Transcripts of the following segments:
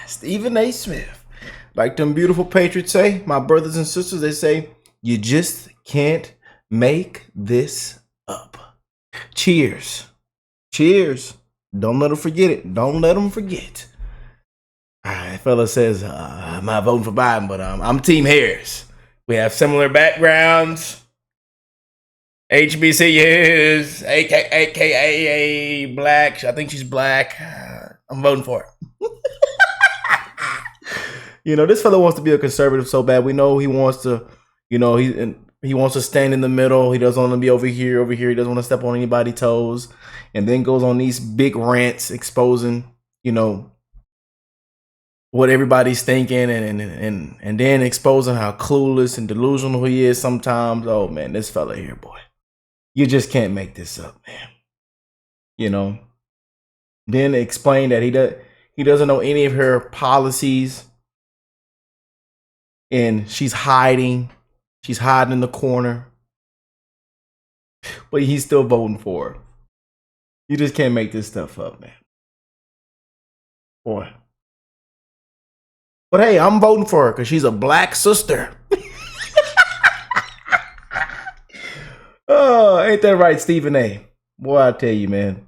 Stephen A. Smith. Like them beautiful patriots say, my brothers and sisters, they say, you just can't make this up. Cheers. Cheers. Don't let them forget it. Don't let them forget. All right, fella says, I'm not voting for Biden, but I'm Team Harris. We have similar backgrounds. HBCUs, AKA black. I think she's black. I'm voting for her. This fella wants to be a conservative so bad. We know he wants to, he wants to stand in the middle. He doesn't want to be over here. He doesn't want to step on anybody's toes. And then goes on these big rants exposing, what everybody's thinking and then exposing how clueless and delusional he is sometimes. Oh, man, this fella here, boy. You just can't make this up, man. Then explain that he doesn't know any of her policies. And she's hiding. She's hiding in the corner. But he's still voting for her. You just can't make this stuff up, man. Boy. But hey, I'm voting for her because she's a black sister. Oh, ain't that right, Stephen A? Boy, I tell you, man.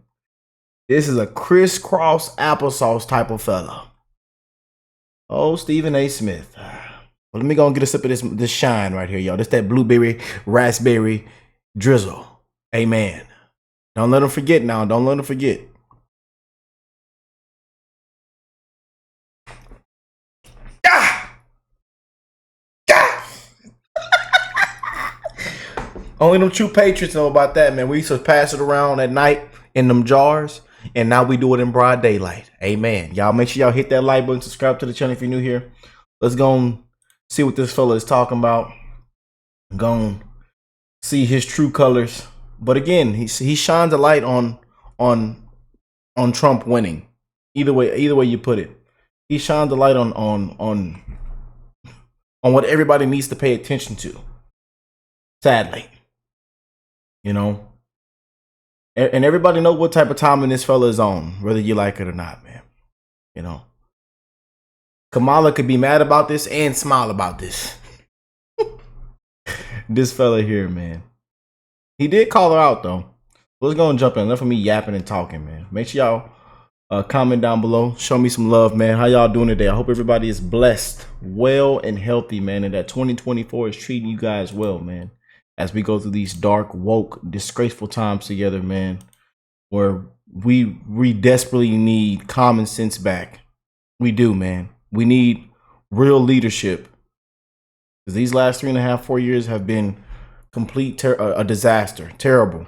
This is a crisscross applesauce type of fella. Oh, Stephen A. Smith. Well, let me go and get a sip of this shine right here, y'all. This that blueberry, raspberry drizzle. Amen. Don't let them forget now. Don't let them forget. Only them true patriots know about that, man. We used to pass it around at night in them jars, and now we do it in broad daylight. Amen. Y'all make sure y'all hit that like button, subscribe to the channel if you're new here. Let's go and see what this fella is talking about. Go and see his true colors. But again, he shines a light on Trump winning. Either way you put it, he shines a light on what everybody needs to pay attention to. Sadly. And everybody know what type of timing this fella is on, whether you like it or not, man. Kamala could be mad about this and smile about this. This fella here, man. He did call her out, though. Let's go and jump in. Enough of me yapping and talking, man. Make sure y'all comment down below. Show me some love, man. How y'all doing today? I hope everybody is blessed, well, and healthy, man. And that 2024 is treating you guys well, man. As we go through these dark, woke, disgraceful times together, man, where we desperately need common sense back. We do, man. We need real leadership. Because these last 3.5, 4 years have been complete a disaster. Terrible.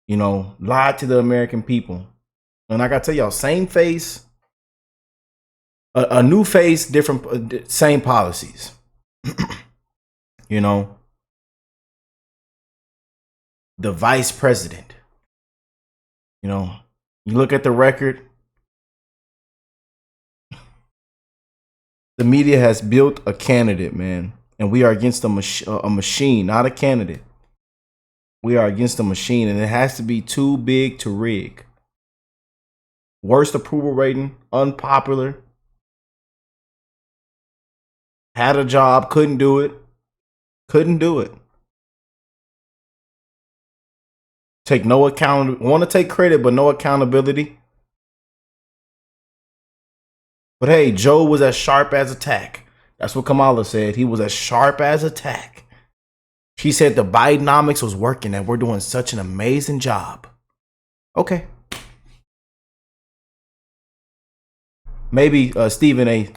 Lied to the American people. And I got to tell y'all, same face, a new face, different, same policies. The vice president. You look at the record. The media has built a candidate, man. And we are against a machine, not a candidate. We are against a machine, and it has to be too big to rig. Worst approval rating, unpopular. Had a job, couldn't do it. Couldn't do it. Take no account. Want to take credit, but no accountability. But hey, Joe was as sharp as a tack. That's what Kamala said. He was as sharp as a tack. She said the Bidenomics was working, and we're doing such an amazing job. Okay. Maybe Stephen A.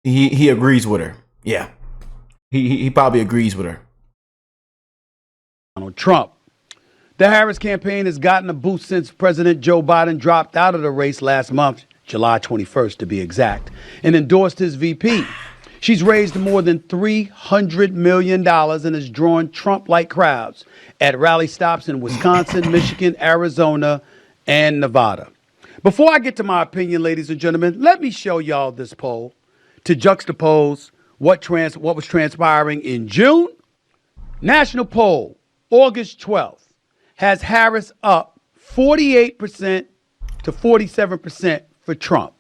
He agrees with her. Yeah. He probably agrees with her. Donald Trump. The Harris campaign has gotten a boost since President Joe Biden dropped out of the race last month, July 21st to be exact, and endorsed his VP. She's raised more than $300 million and has drawn Trump-like crowds at rally stops in Wisconsin, Michigan, Arizona, and Nevada. Before I get to my opinion, ladies and gentlemen, let me show y'all this poll to juxtapose what was transpiring in June. National poll, August 12th, has Harris up 48% to to 47% for Trump.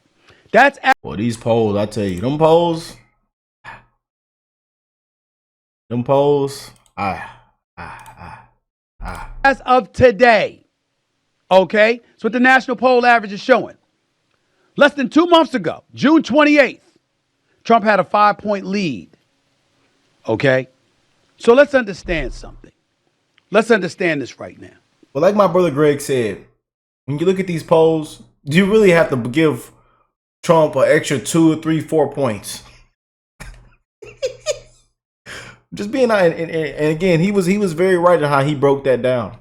That's Well, these polls, I tell you, them polls, as of today. Okay? That's what the national poll average is showing. Less than 2 months ago, June 28th, Trump had a 5-point lead. Okay? So let's understand something. Let's understand this right now. But like my brother Greg said, when you look at these polls, you really have to give Trump an extra 2 or 3, 4 points. Just being and again, he was very right in how he broke that down.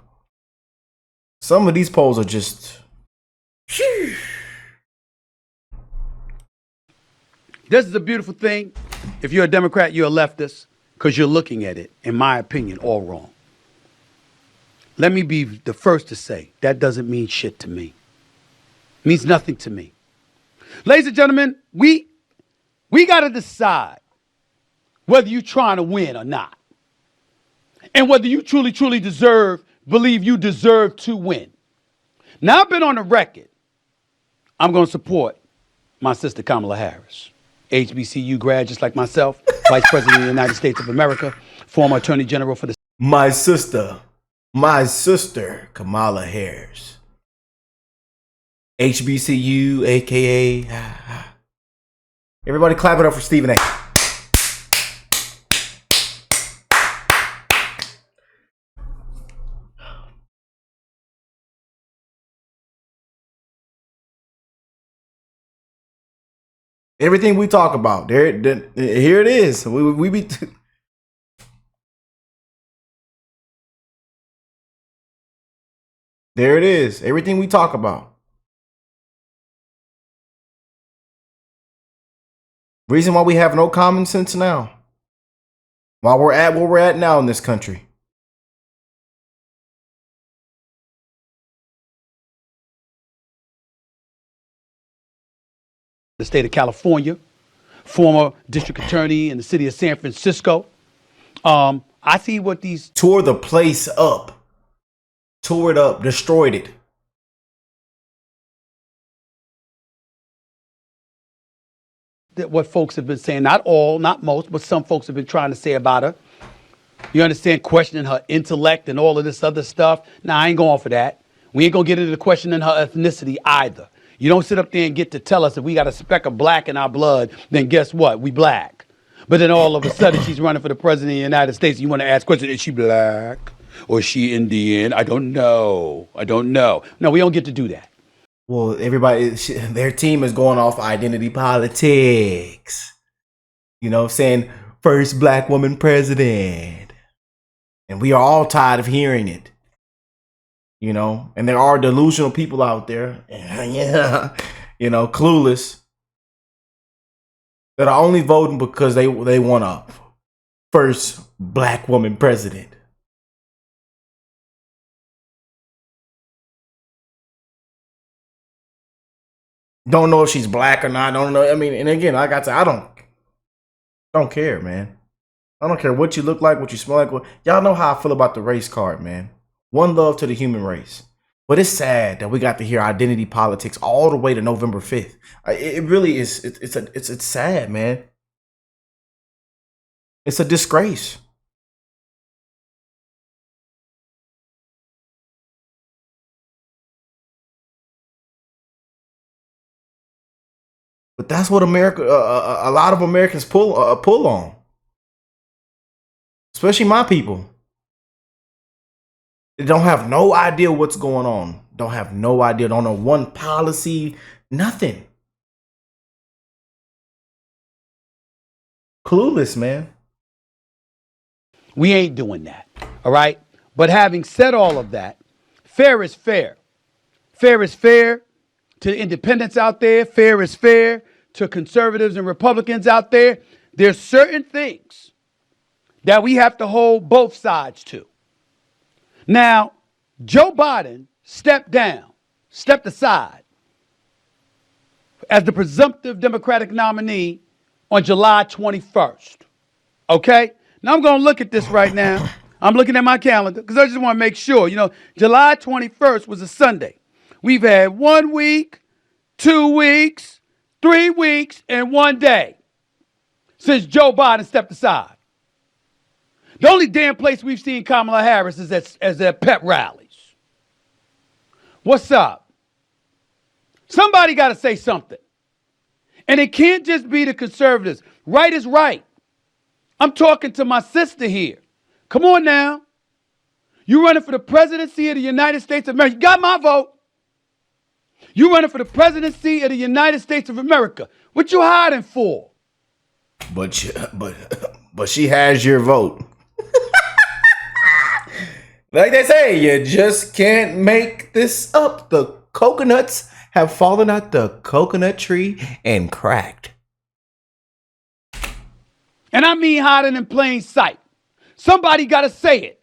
Some of these polls are just. This is a beautiful thing. If you're a Democrat, you're a leftist, because you're looking at it, in my opinion, all wrong. Let me be the first to say that doesn't mean shit to me. It means nothing to me. Ladies and gentlemen, we got to decide whether you're trying to win or not. And whether you truly believe you deserve to win. Now, I've been on the record. I'm going to support my sister Kamala Harris. HBCU grad just like myself, Vice President of the United States of America, former Attorney General for the... My sister, Kamala Harris. HBCU, aka... Everybody clap it up for Stephen A. Everything we talk about, here it is. We be there it is. Everything we talk about. Reason why we have no common sense now. Why we're at where we're at now in this country. The state of California, former district attorney in the city of San Francisco. I see what these... Tore the place up. Tore it up. Destroyed it. What folks have been saying, not all, not most, but some folks have been trying to say about her. You understand, questioning her intellect and all of this other stuff. Now, I ain't going for that. We ain't going to get into the questioning her ethnicity either. You don't sit up there and get to tell us if we got a speck of black in our blood, then guess what? We black. But then all of a sudden she's running for the president of the United States. And you want to ask questions, is she black or is she Indian? I don't know. No, we don't get to do that. Well, their team is going off identity politics. You know, saying first black woman president. And we are all tired of hearing it. You know, and there are delusional people out there, you know, clueless, that are only voting because they want a first black woman president. Don't know if she's black or not. Don't know. I mean, and again, like I said, I don't care, man. I don't care what you look like, what you smell like. Y'all know how I feel about the race card, man. One love to the human race. But it's sad that we got to hear identity politics all the way to November 5th. It really is. It's sad, man. It's a disgrace. But that's what America, a lot of Americans pull on. Especially my people. They don't have no idea what's going on. Don't have no idea. Don't know one policy. Nothing. Clueless, man. We ain't doing that. All right. But having said all of that, fair is fair. Fair is fair to independents out there. Fair is fair to conservatives and Republicans out there. There's certain things that we have to hold both sides to. Now, Joe Biden stepped aside as the presumptive Democratic nominee on July 21st. Okay? Now I'm going to look at this right now. I'm looking at my calendar because I just want to make sure. You know, July 21st was a Sunday. We've had 1 week, 2 weeks, 3 weeks, and 1 day since Joe Biden stepped aside. The only damn place we've seen Kamala Harris is at pep rallies. What's up? Somebody got to say something. And it can't just be the conservatives. Right is right. I'm talking to my sister here. Come on now. You running for the presidency of the United States of America. You got my vote. You running for the presidency of the United States of America. What you hiding for? But she has your vote. Like they say, you just can't make this up. The coconuts have fallen out the coconut tree and cracked. And I mean hiding in plain sight. Somebody got to say it.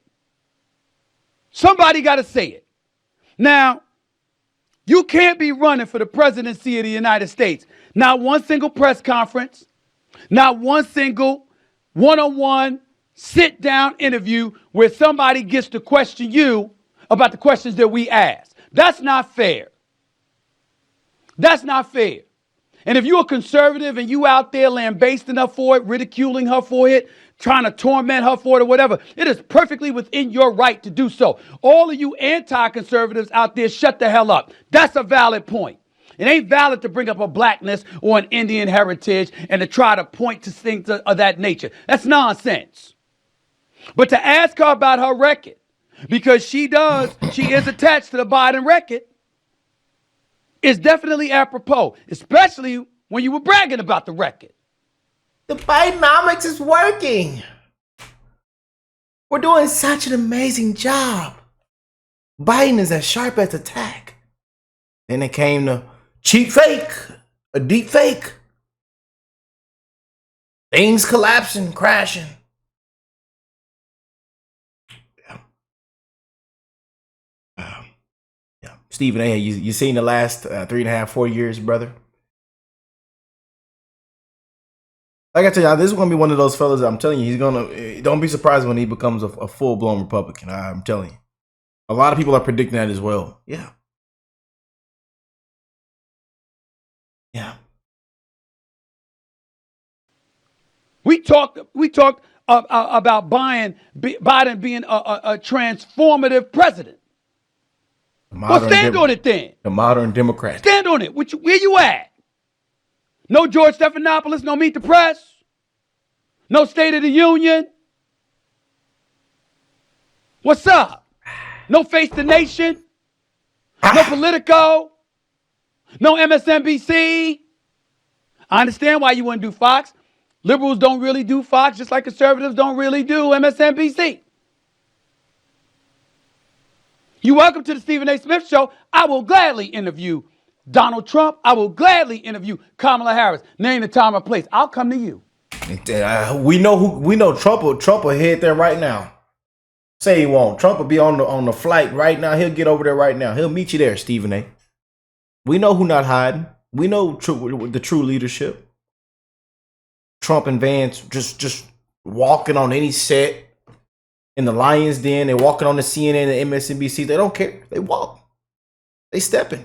Somebody got to say it. Now, you can't be running for the presidency of the United States. Not one single press conference, not one single one-on-one sit-down interview where somebody gets to question you about the questions that we ask. That's not fair. That's not fair. And if you're a conservative and you out there lambasting her for it, ridiculing her for it, trying to torment her for it or whatever, it is perfectly within your right to do so. All of you anti-conservatives out there, shut the hell up. That's a valid point. It ain't valid to bring up a blackness or an Indian heritage and to try to point to things of that nature. That's nonsense. But to ask her about her record, because she is attached to the Biden record, is definitely apropos, especially when you were bragging about the record. The Bidenomics is working. We're doing such an amazing job. Biden is as sharp as a tack. Then it came to cheap fake, a deep fake. Things collapsing, crashing. Stephen A., you seen the last 3.5, 4 years, brother? Like I tell you, this is going to be one of those fellas. I'm telling you, he's going to, don't be surprised when he becomes a full-blown Republican. I'm telling you. A lot of people are predicting that as well. Yeah. Yeah. We talked about Biden being a transformative president. Well, stand on it then. The modern Democrat. Stand on it. Where you at? No George Stephanopoulos, no Meet the Press, no State of the Union. What's up? No Face the Nation, no Politico, no MSNBC. I understand why you wouldn't do Fox. Liberals don't really do Fox, just like conservatives don't really do MSNBC. You're welcome to the Stephen A. Smith Show. I will gladly interview Donald Trump. I will gladly interview Kamala Harris. Name the time or place. I'll come to you. We know Trump will head there right now. Say he won't. Trump will be on the flight right now. He'll get over there right now. He'll meet you there, Stephen A. We know who not hiding. We know the true leadership. Trump and Vance just walking on any set. In the Lions Den, they're walking on the CNN and MSNBC. They don't care. They walk. They stepping.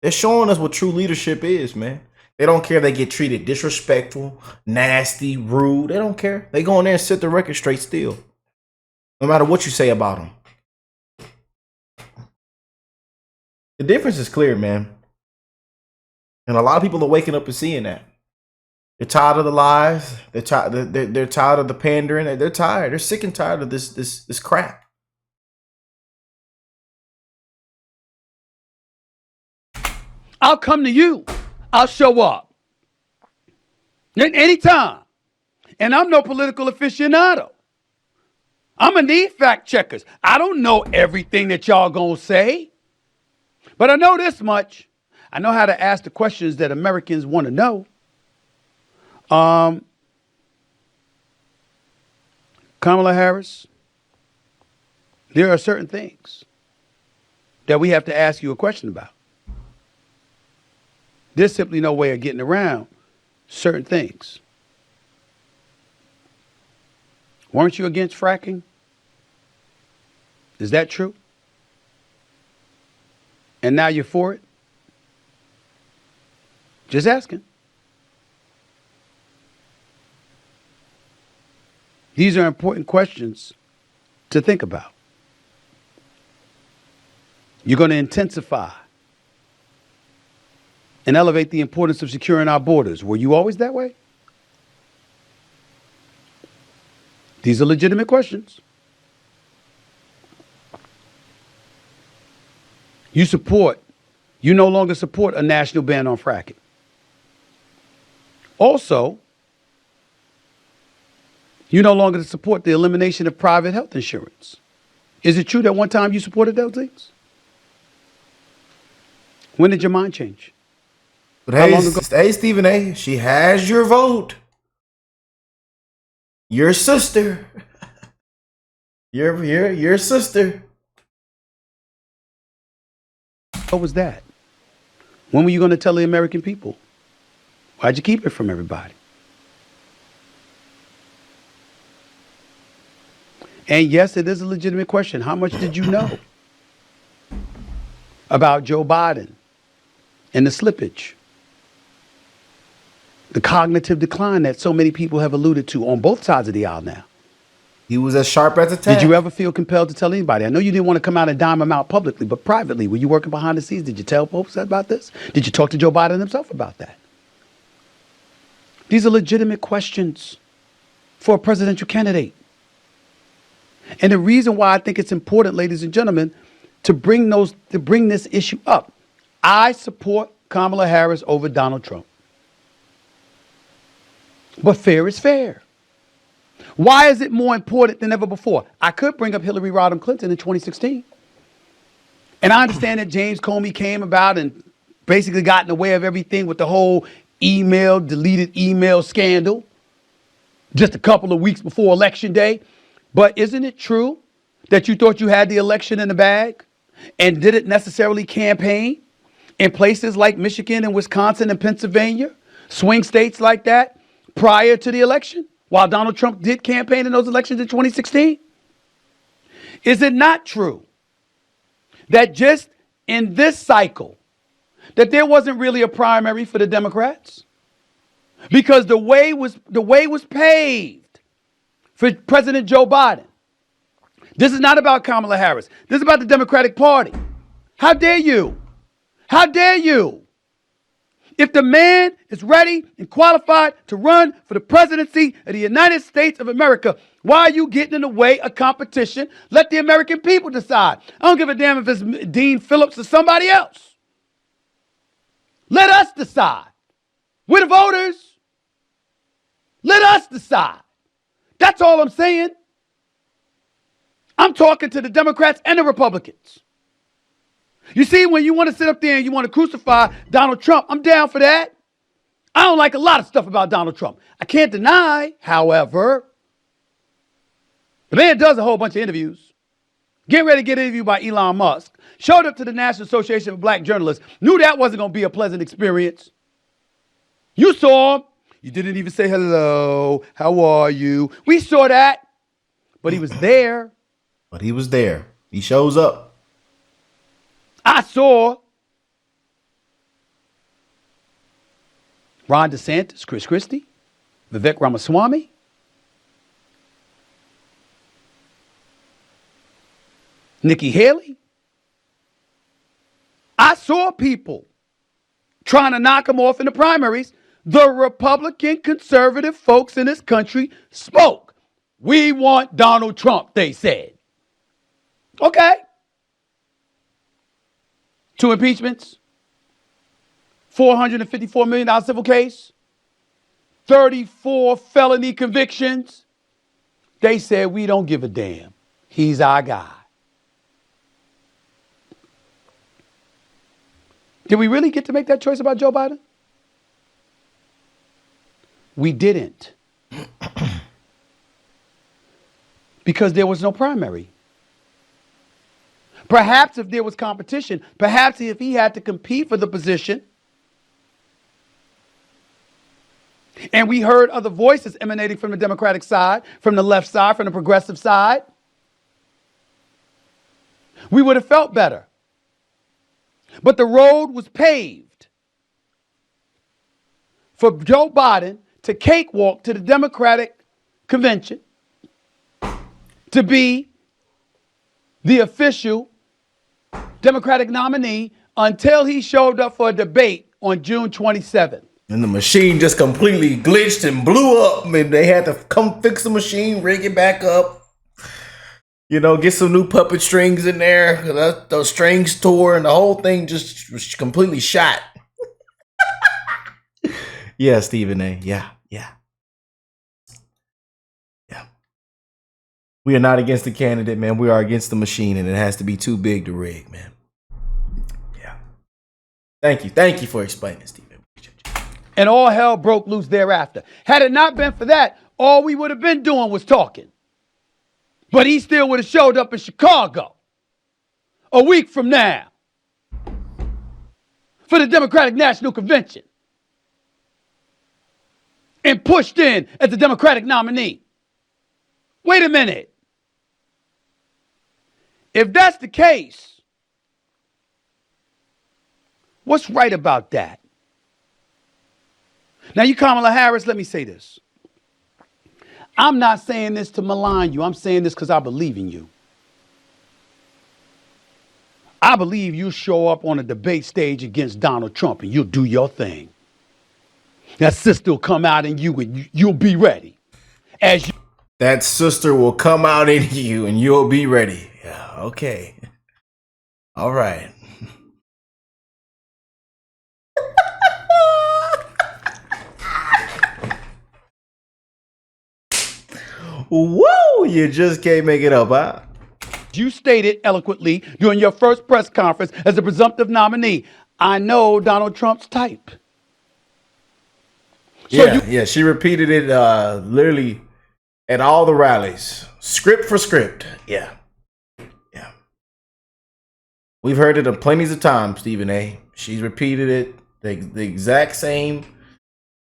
They're showing us what true leadership is, man. They don't care if they get treated disrespectful, nasty, rude. They don't care. They go in there and set the record straight still. No matter what you say about them. The difference is clear, man. And a lot of people are waking up and seeing that. They're tired of the lies. They're tired of the pandering. They're tired. They're sick and tired of this crap. I'll come to you. I'll show up. Anytime. And I'm no political aficionado. I'm going to need fact checkers. I don't know everything that y'all going to say. But I know this much. I know how to ask the questions that Americans want to know. Kamala Harris, there are certain things that we have to ask you a question about. There's simply no way of getting around certain things. Weren't you against fracking? Is that true? And now you're for it? Just asking. These are important questions to think about. You're going to intensify and elevate the importance of securing our borders. Were you always that way? These are legitimate questions. You no longer support a national ban on fracking. Also, you no longer support the elimination of private health insurance. Is it true that one time you supported those things? When did your mind change? But hey, Stephen A., she has your vote. Your sister. Your sister. What was that? When were you going to tell the American people? Why'd you keep it from everybody? And yes, it is a legitimate question. How much did you know about Joe Biden and the slippage? The cognitive decline that so many people have alluded to on both sides of the aisle now. He was as sharp as a tack. Did you ever feel compelled to tell anybody? I know you didn't want to come out and dime him out publicly, but privately, were you working behind the scenes? Did you tell folks about this? Did you talk to Joe Biden himself about that? These are legitimate questions for a presidential candidate. And the reason why I think it's important, ladies and gentlemen, to bring this issue up. I support Kamala Harris over Donald Trump. But fair is fair. Why is it more important than ever before? I could bring up Hillary Rodham Clinton in 2016. And I understand that James Comey came about and basically got in the way of everything with the whole deleted email scandal just a couple of weeks before Election Day. But isn't it true that you thought you had the election in the bag and didn't necessarily campaign in places like Michigan and Wisconsin and Pennsylvania, swing states like that, prior to the election, while Donald Trump did campaign in those elections in 2016? Is it not true that just in this cycle, that there wasn't really a primary for the Democrats? Because the way was paved for President Joe Biden. This is not about Kamala Harris. This is about the Democratic Party. How dare you? How dare you? If the man is ready and qualified to run for the presidency of the United States of America, why are you getting in the way of competition? Let the American people decide. I don't give a damn if it's Dean Phillips or somebody else. Let us decide. We're the voters. Let us decide. That's all I'm saying. I'm talking to the Democrats and the Republicans. You see, when you want to sit up there and you want to crucify Donald Trump, I'm down for that. I don't like a lot of stuff about Donald Trump. I can't deny, however, the man does a whole bunch of interviews. Getting ready to get interviewed by Elon Musk. Showed up to the National Association of Black Journalists. Knew that wasn't going to be a pleasant experience. You saw him. You didn't even say hello. How are you? We saw that. But he was there. He shows up. I saw Ron DeSantis, Chris Christie, Vivek Ramaswamy. Nikki Haley. I saw people trying to knock him off in the primaries. The Republican conservative folks in this country spoke. We want Donald Trump, they said. Okay. 2 impeachments, $454 million civil case, 34 felony convictions. They said, we don't give a damn. He's our guy. Did we really get to make that choice about Joe Biden? We didn't. Because there was no primary. Perhaps if there was competition, perhaps if he had to compete for the position, and we heard other voices emanating from the Democratic side, from the left side, from the progressive side, we would have felt better. But the road was paved for Joe Biden to cakewalk to the Democratic convention to be the official Democratic nominee until he showed up for a debate on June 27th. And the machine just completely glitched and blew up, and they had to come fix the machine, rig it back up. You know, get some new puppet strings in there. Those strings tore, and the whole thing just was completely shot. Yeah, Stephen A. Yeah. We are not against the candidate, man. We are against the machine, and it has to be too big to rig, man. Yeah. Thank you for explaining, Stephen. And all hell broke loose thereafter. Had it not been for that, all we would have been doing was talking. But he still would have showed up in Chicago a week from now for the Democratic National Convention and pushed in as the Democratic nominee. Wait a minute. If that's the case, what's right about that? Now, you Kamala Harris, let me say this. I'm not saying this to malign you. I'm saying this because I believe in you. I believe you show up on a debate stage against Donald Trump and you'll do your thing. That sister will come out in you and you'll be ready. That sister will come out in you and you'll be ready. Yeah, okay. All right. Woo! You just can't make it up, huh? You stated eloquently during your first press conference as a presumptive nominee, I know Donald Trump's type. So she repeated it literally at all the rallies, script for script. Yeah. We've heard it plenty of times, Stephen A. She's repeated it, the exact same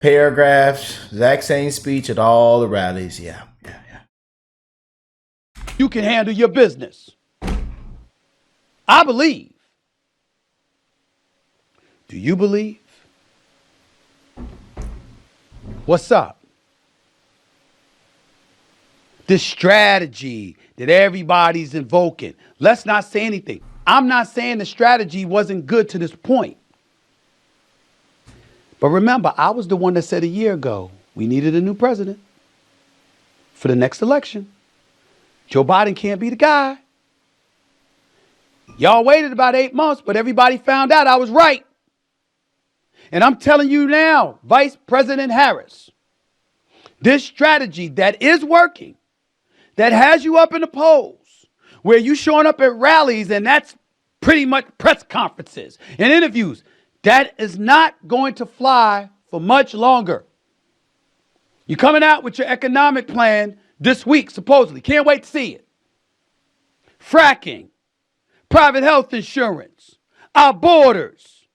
paragraphs, exact same speech at all the rallies. Yeah. You can handle your business. I believe. Do you believe? What's up? This strategy that everybody's invoking. Let's not say anything. I'm not saying the strategy wasn't good to this point. But remember, I was the one that said a year ago, we needed a new president for the next election. Joe Biden can't be the guy. Y'all waited about 8 months, but everybody found out I was right. And I'm telling you now, Vice President Harris, this strategy that is working, that has you up in the polls, where you showing up at rallies and that's pretty much press conferences and interviews, that is not going to fly for much longer. You're coming out with your economic plan this week, supposedly. Can't wait to see it. Fracking, private health insurance, our borders.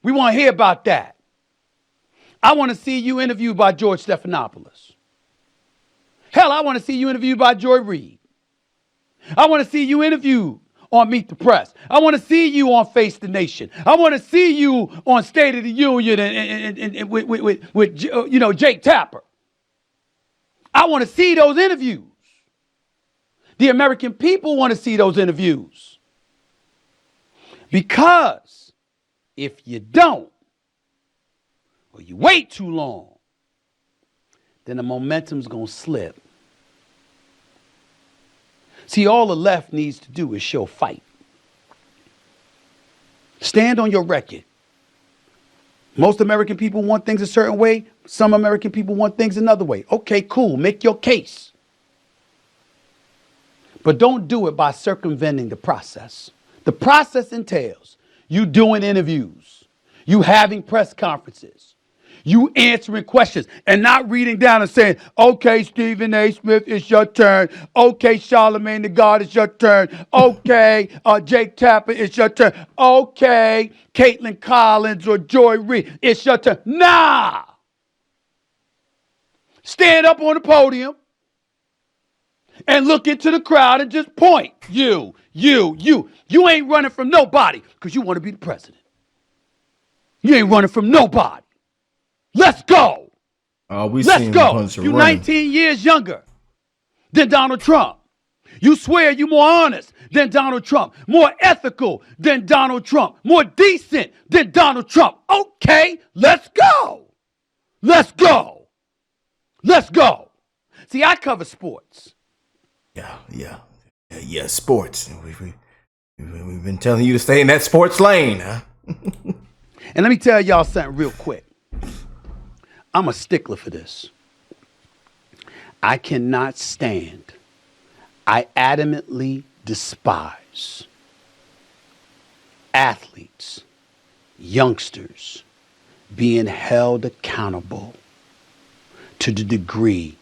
We want to hear about that. I want to see you interviewed by George Stephanopoulos. Hell, I want to see you interviewed by Joy Reid. I want to see you interviewed on Meet the Press. I want to see you on Face the Nation. I want to see you on State of the Union and with Jake Tapper. I want to see those interviews. The American people want to see those interviews. Because if you don't, or you wait too long, then the momentum's going to slip. See, all the left needs to do is show fight. Stand on your record. Most American people want things a certain way. Some American people want things another way. Okay, cool. Make your case. But don't do it by circumventing the process. The process entails you doing interviews, you having press conferences, you answering questions and not reading down and saying, okay, Stephen A. Smith, it's your turn. Okay, Charlamagne the God, it's your turn. Okay, Jake Tapper, it's your turn. Okay, Caitlin Collins or Joy Reid, it's your turn. Nah! Stand up on the podium and look into the crowd and just point. You ain't running from nobody because you want to be the president. You ain't running from nobody. Let's go. We Let's seen a go. bunch of You running. 19 years younger than Donald Trump. You swear you more honest than Donald Trump, more ethical than Donald Trump, more decent than Donald Trump. Okay, let's go. Let's go. Let's go. See, I cover sports. Yeah, sports. We've been telling you to stay in that sports lane, huh? And let me tell y'all something real quick. I'm a stickler for this. I cannot stand, I adamantly despise athletes, youngsters being held accountable to the degree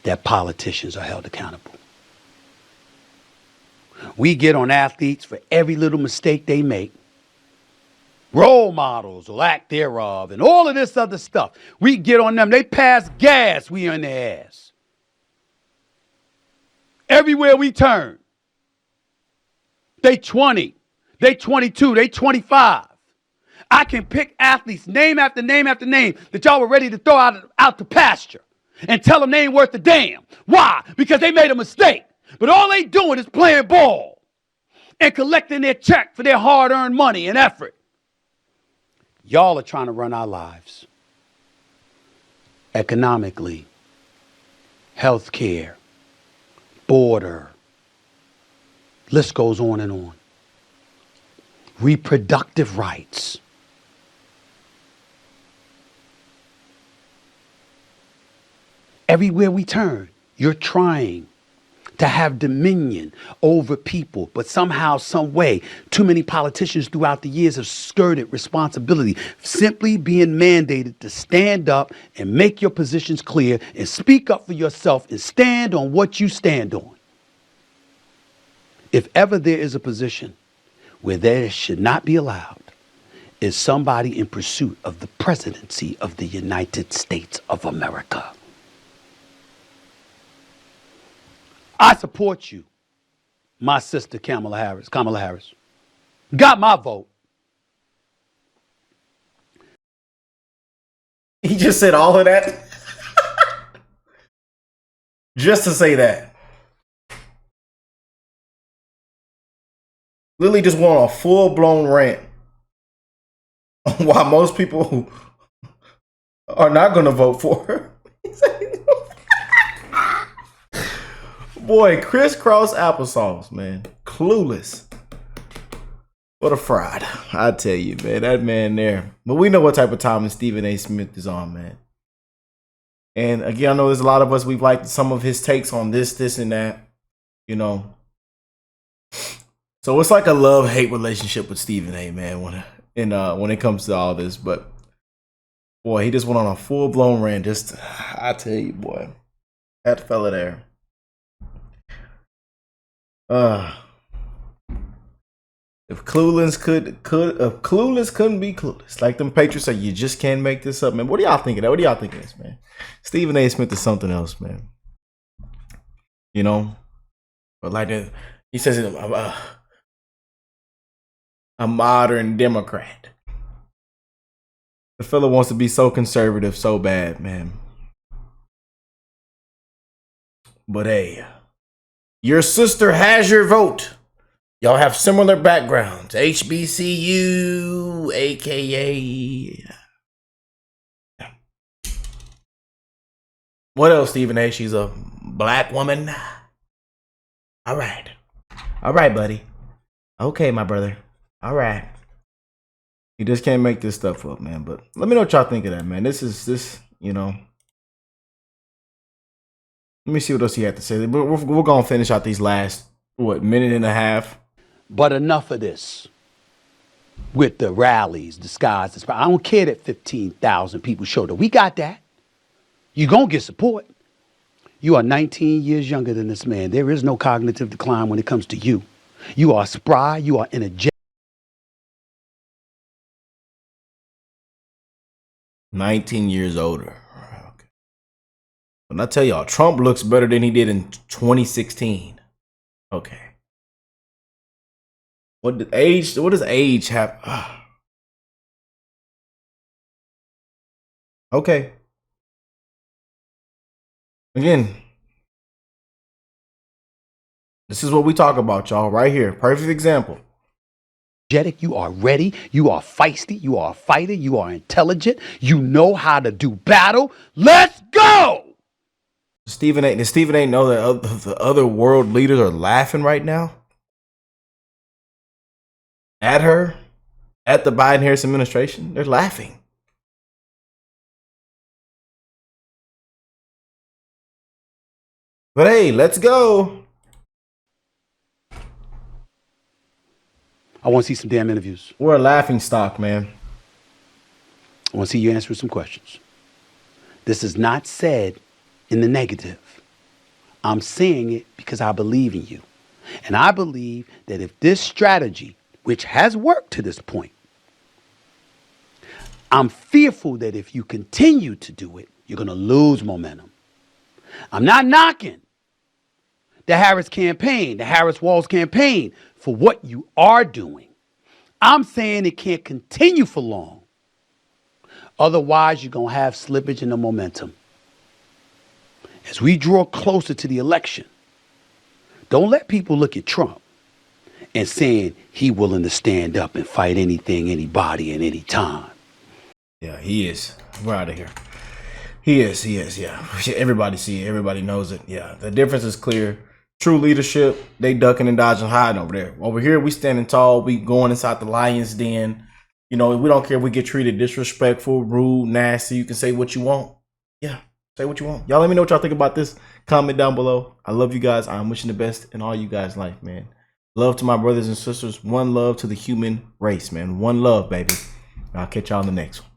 that politicians are held accountable. We get on athletes for every little mistake they make. Role models or lack thereof and all of this other stuff. We get on them. They pass gas, we on their ass. Everywhere we turn. They 20, they 22, they 25. I can pick athletes, name after name after name, that y'all were ready to throw out to pasture and tell them they ain't worth a damn. Why? Because they made a mistake. But all they doing is playing ball and collecting their check for their hard-earned money and effort. Y'all are trying to run our lives. Economically, healthcare, border, list goes on and on. Reproductive rights. Everywhere we turn, you're trying to have dominion over people, but somehow, some way, too many politicians throughout the years have skirted responsibility, simply being mandated to stand up and make your positions clear and speak up for yourself and stand on what you stand on. If ever there is a position where there should not be allowed, is somebody in pursuit of the presidency of the United States of America. I support you, my sister Kamala Harris. Got my vote. He just said all of that just to say that. Lily just went on a full-blown rant on why most people are not going to vote for her. Boy, crisscross applesauce, man. Clueless. What a fraud. I tell you, man. That man there. But we know what type of timing Stephen A. Smith is on, man. And again, I know there's a lot of us, we've liked some of his takes on this, and that. You know. So it's like a love-hate relationship with Stephen A., man, when it comes to all this. But, boy, he just went on a full-blown rant. I tell you, boy. That fella there. If clueless couldn't be clueless, like them Patriots say, you just can't make this up, man. What are y'all thinking? What are y'all thinking this, man? Stephen A. Smith is something else, man. You know, but like he says, a modern Democrat. The fella wants to be so conservative, so bad, man. But hey. Your sister has your vote. Y'all have similar backgrounds. HBCU, aka. What else, Stephen A? She's a black woman. All right. All right, buddy. Okay, my brother. All right. You just can't make this stuff up, man. But let me know what y'all think of that, man. This, you know. Let me see what else he had to say. We're going to finish out these last, minute and a half. But enough of this with the rallies, disguises. I don't care that 15,000 people showed up. We got that. You're going to get support. You are 19 years younger than this man. There is no cognitive decline when it comes to you. You are spry. You are energetic. 19 years older. When I tell y'all, Trump looks better than he did in 2016. Okay. What does age have? Okay. Again, this is what we talk about, y'all, right here. Perfect example. You are ready. You are feisty. You are a fighter. You are intelligent. You know how to do battle. Let's go. Does Stephen A know that the other world leaders are laughing right now at her, at the Biden-Harris administration? They're laughing. But hey, let's go. I want to see some damn interviews. We're a laughing stock, man. I want to see you answer some questions. This is not said in the negative. I'm saying it because I believe in you. And I believe that if this strategy, which has worked to this point, I'm fearful that if you continue to do it, you're going to lose momentum. I'm not knocking the Harris campaign, the Harris-Walz campaign, for what you are doing. I'm saying it can't continue for long. Otherwise, you're going to have slippage in the momentum. As we draw closer to the election, don't let people look at Trump and saying he willing to stand up and fight anything, anybody, at any time. Yeah, he is. We're out of here. He is, yeah. Everybody see it. Everybody knows it. Yeah, the difference is clear. True leadership, they ducking and dodging, hiding over there. Over here, we standing tall. We going inside the lion's den. You know, we don't care if we get treated disrespectful, rude, nasty. You can say what you want. Yeah, say what you want. Y'all let me know what y'all think about this. Comment down below. I love you guys. I'm wishing the best in all you guys' life, man. Love to my brothers and sisters. One love to the human race, man. One love, baby. I'll catch y'all in the next one.